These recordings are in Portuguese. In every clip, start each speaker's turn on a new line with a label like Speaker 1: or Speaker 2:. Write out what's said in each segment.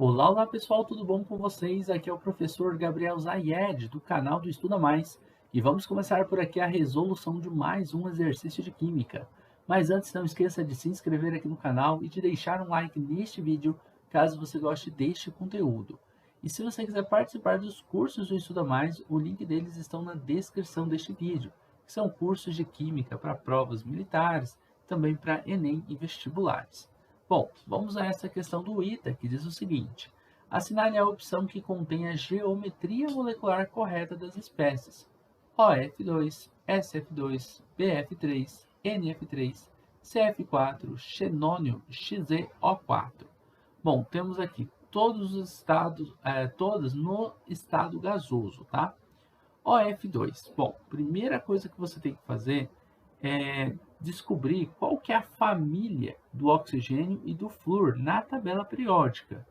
Speaker 1: Olá, olá pessoal, tudo bom com vocês? Aqui é o professor Gabriel Zayed, do canal do Estuda Mais, e vamos começar por aqui a resolução de mais um exercício de química. Mas antes, não esqueça de se inscrever aqui no canal e de deixar um like neste vídeo, caso você goste deste conteúdo. E se você quiser participar dos cursos do Estuda Mais, o link deles estão na descrição deste vídeo, que são cursos de química para provas militares, também para Enem e vestibulares. Bom, vamos a essa questão do ITA, que diz o seguinte: assinale a opção que contém a geometria molecular correta das espécies OF2, SF2, BF3, NF3, CF4, xenônio XeO4. Bom, temos aqui todos os estados, todas no estado gasoso, tá? OF2. Bom, primeira coisa que você tem que fazer é descobrir qual que é a família do oxigênio e do flúor na tabela periódica.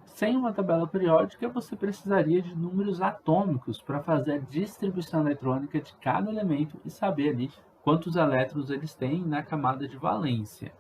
Speaker 1: Sem uma tabela periódica, você precisaria de números atômicos para fazer a distribuição eletrônica de cada elemento e saber ali quantos elétrons eles têm na camada de valência.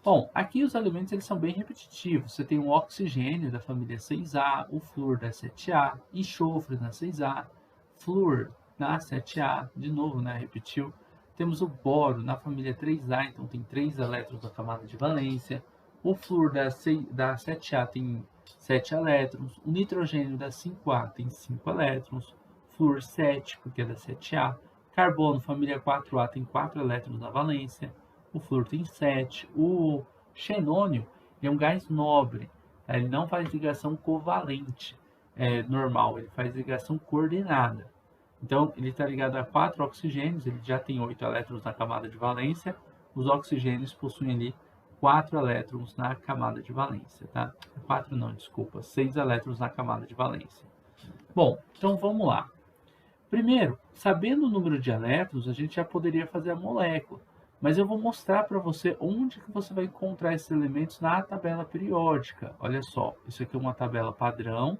Speaker 1: Bom, aqui os elementos eles são bem repetitivos. Você tem o oxigênio da família 6A, o flúor da 7A, enxofre na 6A, flúor na 7A, de novo, né, repetiu. Temos o boro na família 3A, então tem 3 elétrons na camada de valência. O flúor da 7A tem 7 elétrons. O nitrogênio da 5A tem 5 elétrons. Flúor 7, porque é da 7A. Carbono, família 4A, tem 4 elétrons na valência. O flúor tem 7. O xenônio é um gás nobre. Tá? Ele não faz ligação covalente normal, ele faz ligação coordenada. Então, ele está ligado a 4 oxigênios, ele já tem 8 elétrons na camada de valência. Os oxigênios possuem ali 4 elétrons na camada de valência, tá? 4 não, desculpa, 6 elétrons na camada de valência. Bom, então vamos lá. Primeiro, sabendo o número de elétrons, a gente já poderia fazer a molécula. Mas eu vou mostrar para você onde que você vai encontrar esses elementos na tabela periódica. Olha só, isso aqui é uma tabela padrão.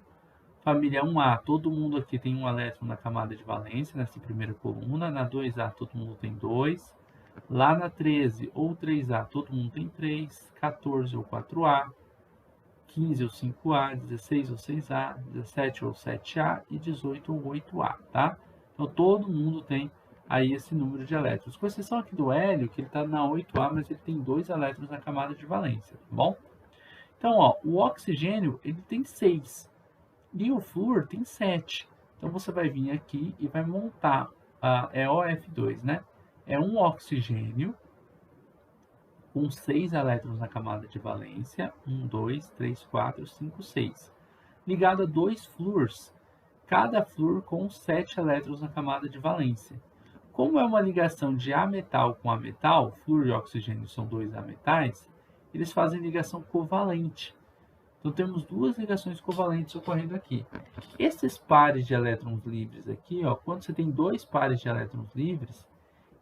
Speaker 1: Família 1A, todo mundo aqui tem um elétron na camada de valência, nessa primeira coluna. Na 2A, todo mundo tem 2. Lá na 13 ou 3A, todo mundo tem 3. 14 ou 4A. 15 ou 5A. 16 ou 6A. 17 ou 7A. E 18 ou 8A, tá? Então, todo mundo tem aí esse número de elétrons. Com exceção aqui do hélio, que ele está na 8A, mas ele tem 2 elétrons na camada de valência, tá bom? Então, ó, o oxigênio, ele tem 6. E o flúor tem 7. Então, você vai vir aqui e vai montar, é OF2, né? É um oxigênio com 6 elétrons na camada de valência. 1, 2, 3, 4, 5, 6. Ligado a 2 flúors. Cada flúor com 7 elétrons na camada de valência. Como é uma ligação de ametal com ametal, flúor e oxigênio são 2 ametais, eles fazem ligação covalente. Então, temos 2 ligações covalentes ocorrendo aqui. Esses pares de elétrons livres aqui, ó, quando você tem 2 pares de elétrons livres,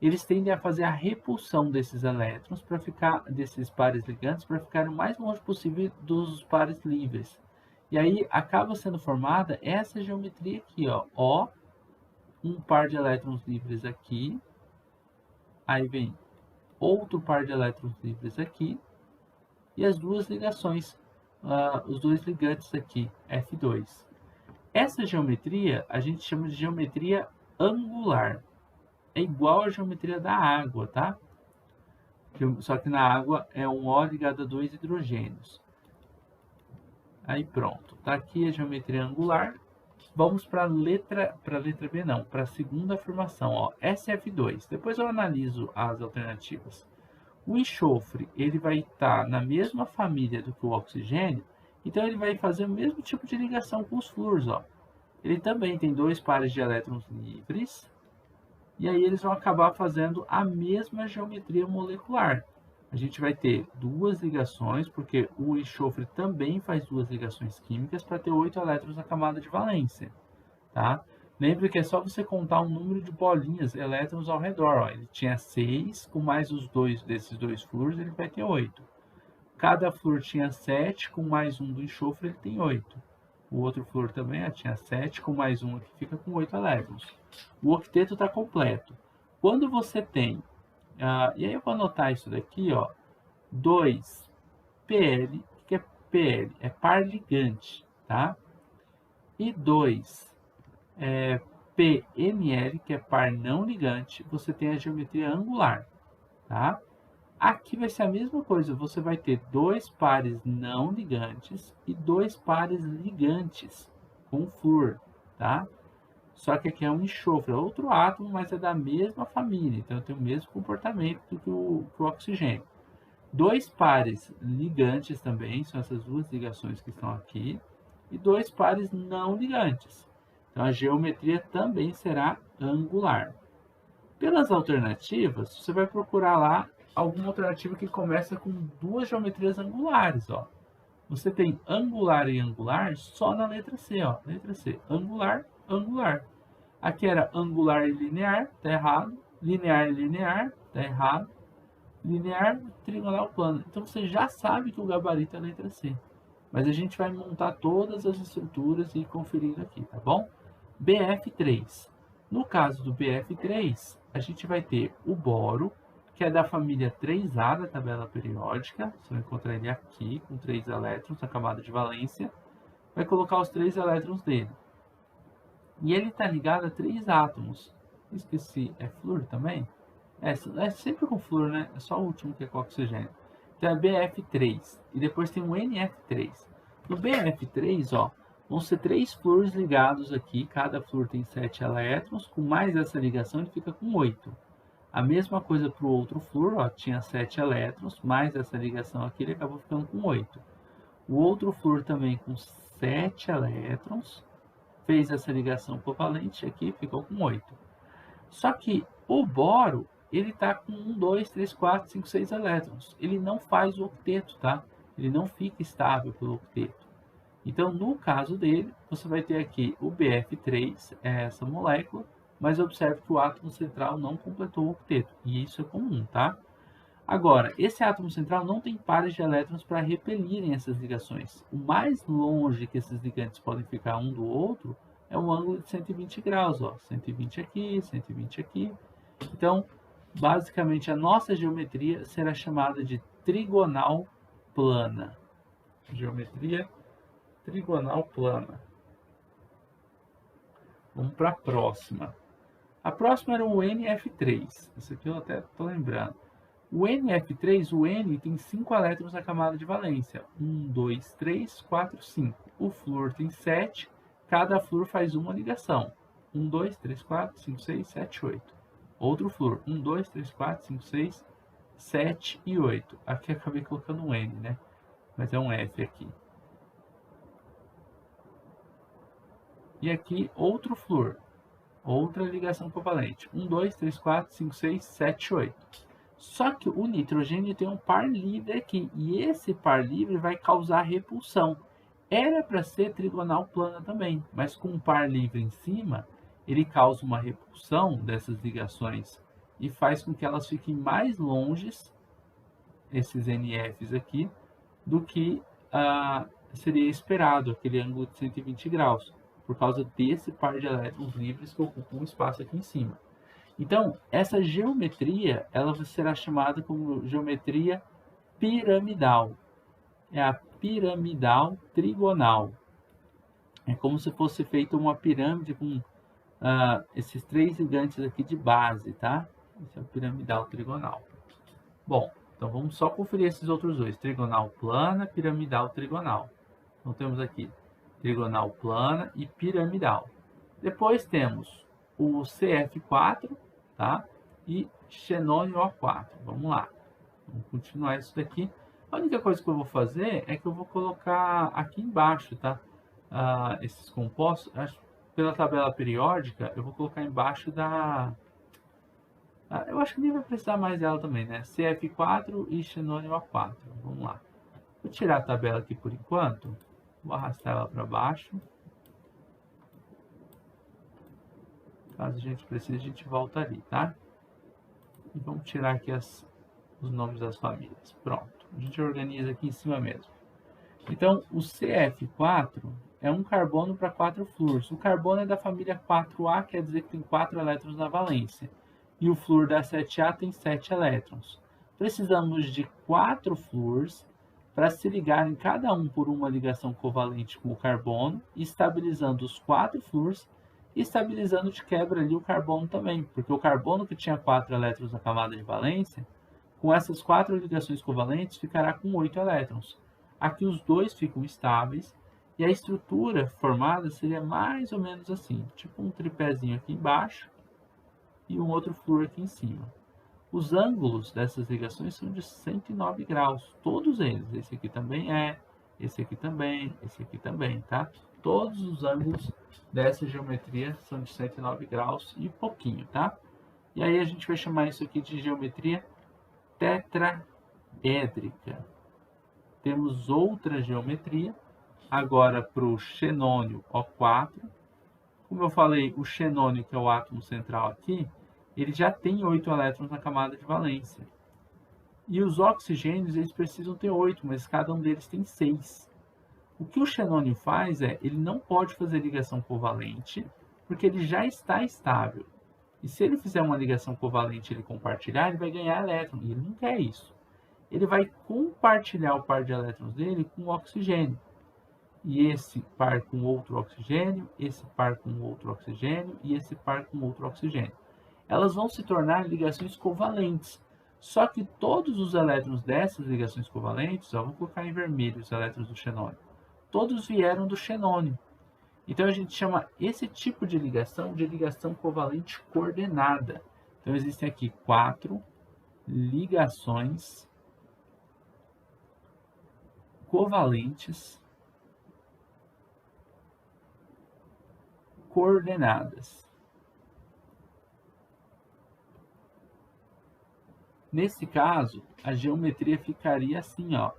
Speaker 1: eles tendem a fazer a repulsão desses elétrons para ficar desses pares ligantes para ficar o mais longe possível dos pares livres. E aí acaba sendo formada essa geometria aqui, ó, um par de elétrons livres aqui, aí vem outro par de elétrons livres aqui e as 2 ligações. Os 2 ligantes aqui, F2. Essa geometria a gente chama de geometria angular. É igual à geometria da água, tá? Só que na água é um O ligado a 2 hidrogênios. Aí pronto, tá aqui a geometria angular. Vamos para a letra B não, para a segunda afirmação, ó, SF2. Depois eu analiso as alternativas. O enxofre ele vai estar na mesma família do que o oxigênio, então ele vai fazer o mesmo tipo de ligação com os flúors. Ó. Ele também tem 2 pares de elétrons livres, e aí eles vão acabar fazendo a mesma geometria molecular. A gente vai ter 2 ligações, porque o enxofre também faz 2 ligações químicas para ter 8 elétrons na camada de valência. Tá? Lembre que é só você contar o número de bolinhas, elétrons ao redor. Ó. Ele tinha 6, com mais os 2 desses 2 flúores, ele vai ter 8. Cada flúor tinha 7, com mais um do enxofre, ele tem 8. O outro flúor também tinha 7, com mais um aqui, fica com 8 elétrons. O octeto está completo. Quando você tem, e aí eu vou anotar isso daqui, ó, 2PL, que é PL, é par ligante, tá? E 2, PML, que é par não ligante, você tem a geometria angular, tá? Aqui vai ser a mesma coisa, você vai ter 2 pares não ligantes e 2 pares ligantes com flúor, tá? Só que aqui é um enxofre, é outro átomo, mas é da mesma família, então tem o mesmo comportamento que o oxigênio. 2 pares ligantes também, são essas duas ligações que estão aqui, e 2 pares não ligantes. Então a geometria também será angular. Pelas alternativas, você vai procurar lá alguma alternativa que começa com duas geometrias angulares, ó. Você tem angular e angular só na letra C, ó. Letra C, angular, angular. Aqui era angular e linear, tá errado. Linear e linear, tá errado. Linear, trigonal, plano. Então você já sabe que o gabarito é a letra C. Mas a gente vai montar todas as estruturas e ir conferindo aqui, tá bom? BF3. No caso do BF3, a gente vai ter o boro, que é da família 3A da tabela periódica. Você vai encontrar ele aqui, com 3 elétrons na camada de valência. Vai colocar os 3 elétrons dele. E ele está ligado a 3 átomos. Esqueci, é flúor também? É sempre com flúor, né? É só o último que é com oxigênio. Então é BF3. E depois tem o NF3. No BF3, ó, vão ser 3 flúores ligados aqui. Cada flúor tem 7 elétrons. Com mais essa ligação, ele fica com 8. A mesma coisa para o outro flúor, ó, tinha 7 elétrons. Mais essa ligação aqui, ele acabou ficando com 8. O outro flúor também com 7 elétrons. Fez essa ligação covalente aqui, ficou com 8. Só que o boro, ele está com 1, 2, 3, 4, 5, 6 elétrons. Ele não faz o octeto, tá? Ele não fica estável pelo octeto. Então, no caso dele, você vai ter aqui o BF3, é essa molécula, mas observe que o átomo central não completou o octeto. E isso é comum, tá? Agora, esse átomo central não tem pares de elétrons para repelirem essas ligações. O mais longe que esses ligantes podem ficar um do outro é um ângulo de 120 graus. Ó. 120 aqui, 120 aqui. Então, basicamente, a nossa geometria será chamada de trigonal plana. Geometria trigonal plana. Vamos para a próxima. A próxima era o NF3. Esse aqui eu até estou lembrando. O NF3, o N tem 5 elétrons na camada de valência. 1, 2, 3, 4, 5. O flúor tem 7. Cada flúor faz uma ligação. 1, 2, 3, 4, 5, 6, 7, 8. Outro flúor. 1, 2, 3, 4, 5, 6, 7 e 8. Aqui acabei colocando um N, né? Mas é um F aqui. E aqui outro flúor. Outra ligação covalente. 1, 2, 3, 4, 5, 6, 7, 8. Só que o nitrogênio tem um par livre aqui, e esse par livre vai causar repulsão. Era para ser trigonal plana também, mas com um par livre em cima, ele causa uma repulsão dessas ligações e faz com que elas fiquem mais longes, esses NFs aqui, do que seria esperado, aquele ângulo de 120 graus, por causa desse par de elétrons livres que ocupa um espaço aqui em cima. Então, essa geometria, ela será chamada como geometria piramidal. É a piramidal trigonal. É como se fosse feita uma pirâmide com esses 3 ligantes aqui de base, tá? Esse é o piramidal trigonal. Bom, então vamos só conferir esses outros dois. Trigonal plana, piramidal trigonal. Então temos aqui trigonal plana e piramidal. Depois temos o CF4, tá? E xenônio O4. Vamos lá. Vamos continuar isso daqui. A única coisa que eu vou fazer é que eu vou colocar aqui embaixo, tá? Esses compostos, pela tabela periódica, eu vou colocar embaixo da... eu acho que nem vai precisar mais dela também, né? CF4 e xenônio O4. Vamos lá. Vou tirar a tabela aqui por enquanto. Vou arrastar ela para baixo. Caso a gente precise, a gente volta ali, tá? E vamos tirar aqui os nomes das famílias. Pronto. A gente organiza aqui em cima mesmo. Então, o CF4 é um carbono para 4 flúores. O carbono é da família 4A, quer dizer que tem 4 elétrons na valência. E o flúor da 7A tem 7 elétrons. Precisamos de 4 flúores para se ligarem cada um por uma ligação covalente com o carbono, estabilizando os 4 flúors e estabilizando de quebra ali o carbono também, porque o carbono que tinha 4 elétrons na camada de valência, com essas 4 ligações covalentes ficará com 8 elétrons. Aqui os dois ficam estáveis e a estrutura formada seria mais ou menos assim, tipo um tripézinho aqui embaixo e um outro flúor aqui em cima. Os ângulos dessas ligações são de 109 graus, todos eles. Esse aqui também esse aqui também, esse aqui também, tá? Todos os ângulos dessa geometria são de 109 graus e pouquinho, tá? E aí a gente vai chamar isso aqui de geometria tetraédrica. Temos outra geometria, agora para o xenônio O4. Como eu falei, o xenônio, que é o átomo central aqui, ele já tem 8 elétrons na camada de valência. E os oxigênios, eles precisam ter 8, mas cada um deles tem 6. O que o xenônio faz ele não pode fazer ligação covalente, porque ele já está estável. E se ele fizer uma ligação covalente e ele compartilhar, ele vai ganhar elétron, e ele não quer isso. Ele vai compartilhar o par de elétrons dele com o oxigênio. E esse par com outro oxigênio, esse par com outro oxigênio e esse par com outro oxigênio. Elas vão se tornar ligações covalentes. Só que todos os elétrons dessas ligações covalentes, vou colocar em vermelho os elétrons do xenônio, todos vieram do xenônio. Então a gente chama esse tipo de ligação covalente coordenada. Então existem aqui 4 ligações covalentes coordenadas. Nesse caso, a geometria ficaria assim, ó.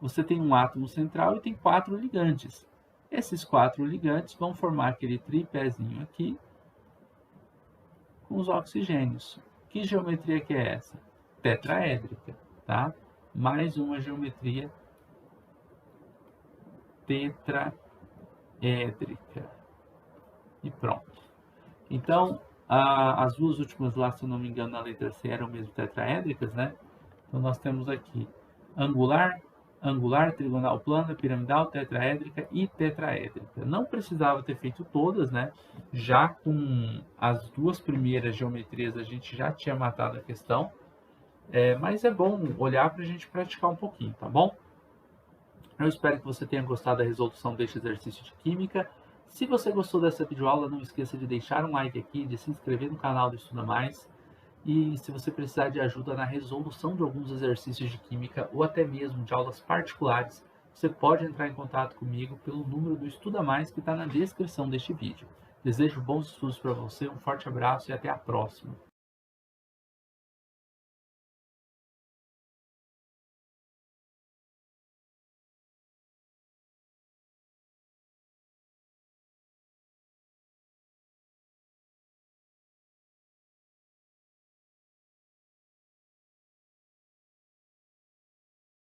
Speaker 1: Você tem um átomo central e tem 4 ligantes. Esses 4 ligantes vão formar aquele tripézinho aqui com os oxigênios. Que geometria que é essa? Tetraédrica, tá? Mais uma geometria tetraédrica. E pronto. Então, as duas últimas lá, se eu não me engano, na letra C eram mesmo tetraédricas, né? Então nós temos aqui angular, trigonal plana, piramidal, tetraédrica e tetraédrica. Não precisava ter feito todas, né? Já com as duas primeiras geometrias a gente já tinha matado a questão. Mas é bom olhar para a gente praticar um pouquinho, tá bom? Eu espero que você tenha gostado da resolução deste exercício de química. Se você gostou dessa videoaula, não esqueça de deixar um like aqui, de se inscrever no canal do Estuda Mais. E se você precisar de ajuda na resolução de alguns exercícios de química ou até mesmo de aulas particulares, você pode entrar em contato comigo pelo número do Estuda Mais que está na descrição deste vídeo. Desejo bons estudos para você, um forte abraço e até a próxima!